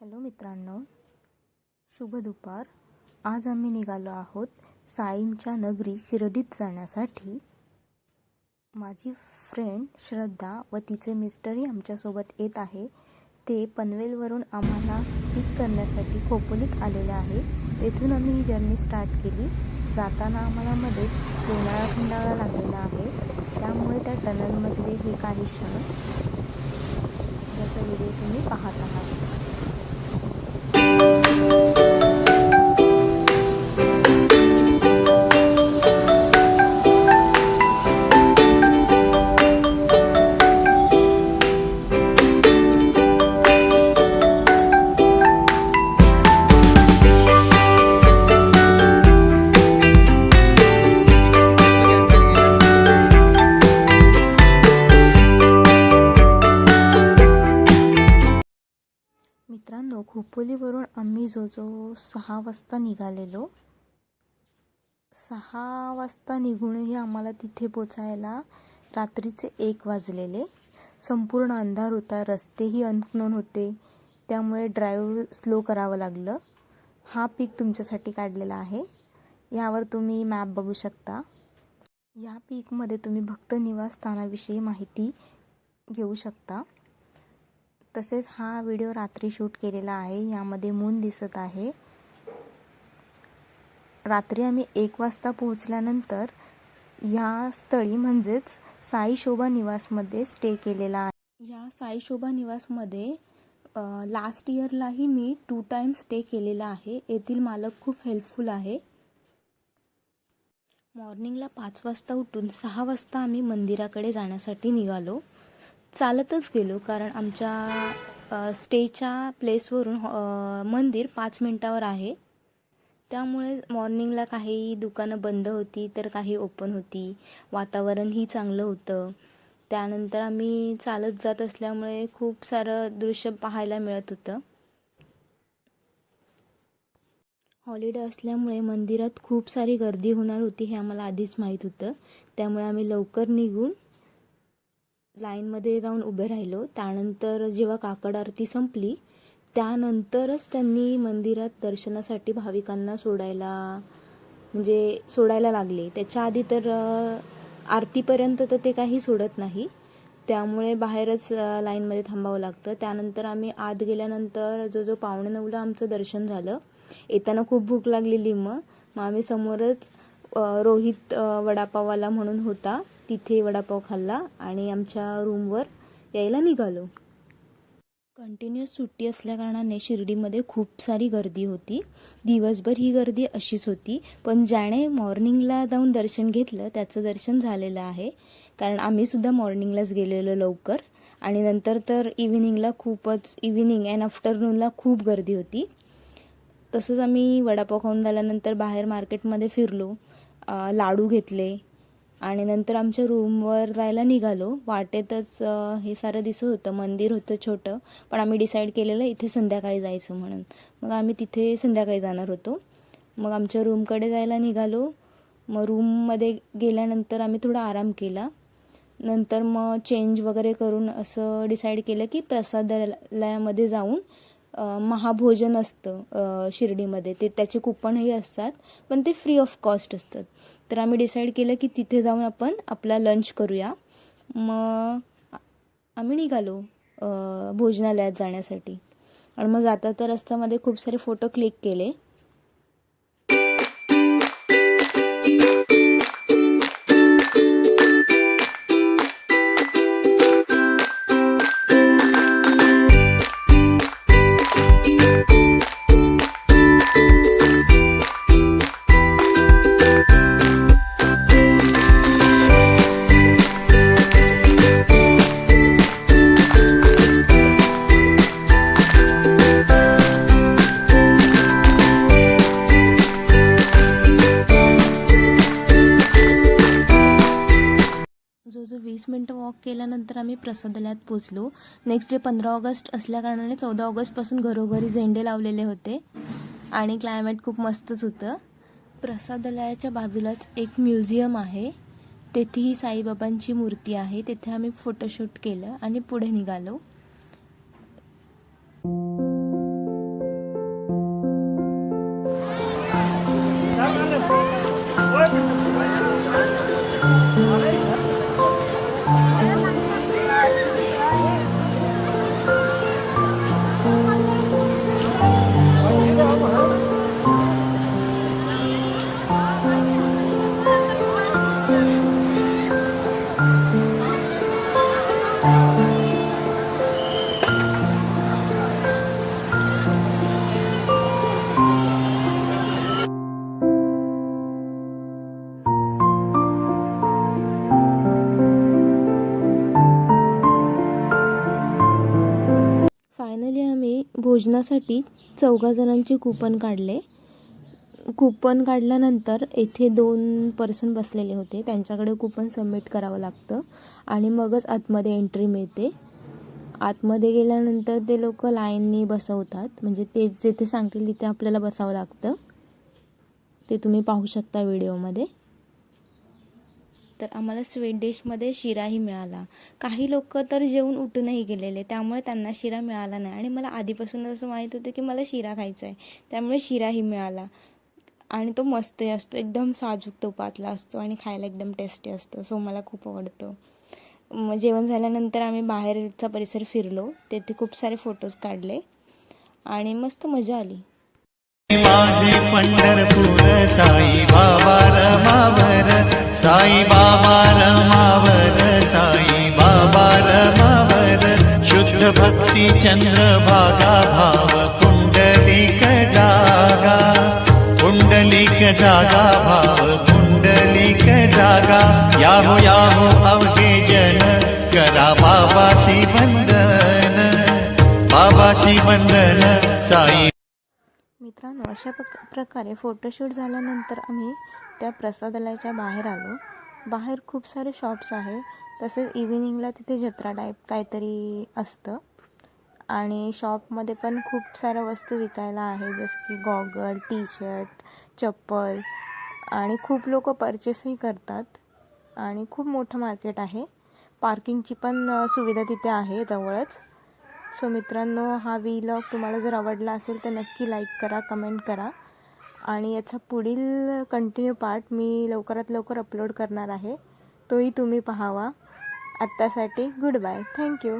Hello मित्रांनो, शुभ दुपार। आज आम्ही निघालो आहोत साईंच्या नगरी शिर्डीत जाण्यासाठी। माझी फ्रेंड श्रद्धा व तिचे मिस्टरही आमच्यासोबत येत आहे। ते पनवेलवरून आम्हाला पिक करण्यासाठी खोपोलीत आलेले आहे। तेथून आम्ही ही जर्नी स्टार्ट केली। जाताना आम्हाला मध्येच लोणाळा खंडाळा लागलेला आहे, त्यामुळे त्या टनलमधले हे काही क्षण याचा व्हिडिओ तुम्ही पाहत आहात। मित्रांनो, खोपोलीवरून आम्ही जो 6 वाजता निघालेलो। 6 वाजता निघूनही आम्हाला तिथे पोचायला रात्रीचे 1 वाजलेले। संपूर्ण अंधार होता, रस्तेही अननोन होते, त्यामुळे ड्राईव्ह स्लो करावं लागलं। हा पिक तुमच्यासाठी काढलेला आहे। यावर तुम्ही मॅप बघू शकता। या पिकमध्ये तुम्ही भक्त निवासस्थानाविषयी माहिती घेऊ शकता। तसेच हा व्हिडिओ रात्री शूट केलेला आहे। यामध्ये मून दिसत आहे। रात्री आम्ही 1 वाजता पोहोचल्यानंतर या स्थळी म्हणजेच साई शोभा निवासमध्ये स्टे केलेला आहे। या साई शोभा निवासमध्ये लास्ट इयरलाही मी 2 टाइम स्टे केलेला आहे। येथील मालक खूप हेल्पफुल आहे। मॉर्निंगला 5 वाजता उठून 6 वाजता आम्ही मंदिराकडे जाण्यासाठी निघालो। चालतच गेलो, कारण आमच्या स्टेच्या प्लेसवरून मंदिर 5 मिनिटावर आहे। त्यामुळे मॉर्निंगला काही दुकानं बंद होती तर काही ओपन होती। वातावरणही चांगलं होतं। त्यानंतर आम्ही चालत जात असल्यामुळे खूप सारं दृश्य पाहायला मिळत होतं। हॉलिडे असल्यामुळे मंदिरात खूप सारी गर्दी होणार होती हे आम्हाला आधीच माहीत होतं। त्यामुळे आम्ही लवकर निघून लाईनमध्ये जाऊन उभे राहिलो। त्यानंतर जेव्हा काकड आरती संपली त्यानंतरच त्यांनी मंदिरात दर्शनासाठी भाविकांना सोडायला लागले। त्याच्या आधी तर आरतीपर्यंत तर ते काही सोडत नाही, त्यामुळे बाहेरच लाईनमध्ये थांबावं लागतं। त्यानंतर आम्ही आत गेल्यानंतर जो 8:45ला आमचं दर्शन झालं। येताना खूप भूक लागलेली, मग आम्ही समोरच रोहित वडापाववाला म्हणून होता, तिथे वडापाव खाल्ला आणि आमच्या रूमवर यायला निघालो। कंटिन्युअस सुट्टी असल्याकारणाने शिर्डीमध्ये खूप सारी गर्दी होती। दिवसभर ही गर्दी अशीच होती, पण ज्याने मॉर्निंगला जाऊन दर्शन घेतलं त्याचं दर्शन झालेलं आहे, कारण आम्हीसुद्धा मॉर्निंगलाच गेलेलो लवकर। आणि नंतर तर इव्हिनिंग अँड आफ्टरनूनला खूप गर्दी होती। तसंच आम्ही वडापाव खाऊन झाल्यानंतर बाहेर मार्केटमध्ये फिरलो, लाडू घेतले आणि नंतर आमच्या रूमवर जायला निघालो। वाटेतच हे सारं दिसत होतं, मंदिर होतं छोटं, पण आम्ही डिसाईड केलेलं इथे संध्याकाळी जायचं म्हणून। मग आम्ही तिथे संध्याकाळी जाणार होतो। मग आमच्या रूमकडे जायला निघालो। मग रूममध्ये गेल्यानंतर आम्ही थोडा आराम केला। नंतर मग चेंज वगैरे करून असं डिसाईड केलं की प्रसादालयामध्ये जाऊन महाभोजन असतं शिर्डीमध्ये, त्याचे कुपनही असतात, पण ते फ्री ऑफ कॉस्ट असतात। तर आम्ही डिसाईड केलं की तिथे जाऊन आपण आपला लंच करूया। मग आम्ही निघालो भोजनालयात जाण्यासाठी। आणि मग जाता तर रस्त्यामध्ये खूप सारे फोटो क्लिक केले। जो 20 मिनटं वॉक केल्यानंतर आम्ही प्रसादालयात पोचलो। नेक्स्ट डे 15 ऑगस्ट असल्याकारणाने 14 ऑगस्टपासून घरोघरी झेंडे लावलेले होते आणि क्लायमेट खूप मस्तच होतं। प्रसादालयाच्या बाजूलाच एक म्युझियम आहे, तेथेही साईबाबांची मूर्ती आहे। तिथे आम्ही फोटोशूट केलं आणि पुढे निघालो। आम्ही भोजनासाठी 4 जणांचे कूपन काढले. कूपन काढल्यानंतर येथे 2 पर्सन बसलेले होते, त्यांच्याकडे कूपन सबमिट करावं लागतं आणि मगच आतमध्ये एंट्री मिळते. आतमध्ये गेल्यानंतर ते लोक लाईननी बसवतात, म्हणजे ते जिथे सांगतील तिथे आपल्याला बसावं लागतं. ते तुम्ही पाहू शकता व्हिडिओमध्ये. तर आम्हाला स्वीट डिशमध्ये शिराही मिळाला. काही लोक तर जेवून उठूनही गेलेले, त्यामुळे त्यांना शिरा मिळाला नाही आणि मला आधीपासूनच असं माहीत होतं की मला शिरा खायचा आहे, त्यामुळे शिराही मिळाला. आणि तो मस्तही असतो, एकदम साजूक तुपातला असतो आणि खायला एकदम टेस्टी असतो. सो मला खूप आवडतो. मग जेवण झाल्यानंतर आम्ही बाहेरचा परिसर फिरलो, तेथे खूप सारे फोटोज काढले आणि मस्त मजा आली. माझे पंढरपूर साई बाबा रमावर, साई बाबा रमावर, साई बाबा रमावर. शुद्ध भक्ती चंद्रभागा भाव पुंडलिक जागा, पुंडलिक जागा भाव पुंडलिक जागा. याहो याहो अवघे जन, करा बाबाशी वंदन, बाबाशी वंदन. साई मित्रांनो, अशा प्रकारे फोटोशूट झाल्यानंतर आम्ही त्या प्रसादालयाच्या बाहेर आलो. बाहेर खूप सारे शॉप्स आहे, तसेच इव्हिनिंगला तिथे जत्रा टाईप काहीतरी असतं आणि शॉपमध्ये पण खूप साऱ्या वस्तू विकायला आहे, जसं की गॉगल, टी शर्ट, चप्पल आणि खूप लोक परचेसही करतात आणि खूप मोठं मार्केट आहे. पार्किंगची पण सुविधा तिथे आहे जवळच. सो मित्रांनो, हा व्लॉग तुम्हाला जर आवडला असेल तर नक्की लाईक करा, कमेंट करा आणि याचा पुढील कंटिन्यू पार्ट मी लवकरात लवकर अपलोड करणार आहे, तोही तुम्ही पाहावा. आत्तासाठी गुड बाय, थँक्यू.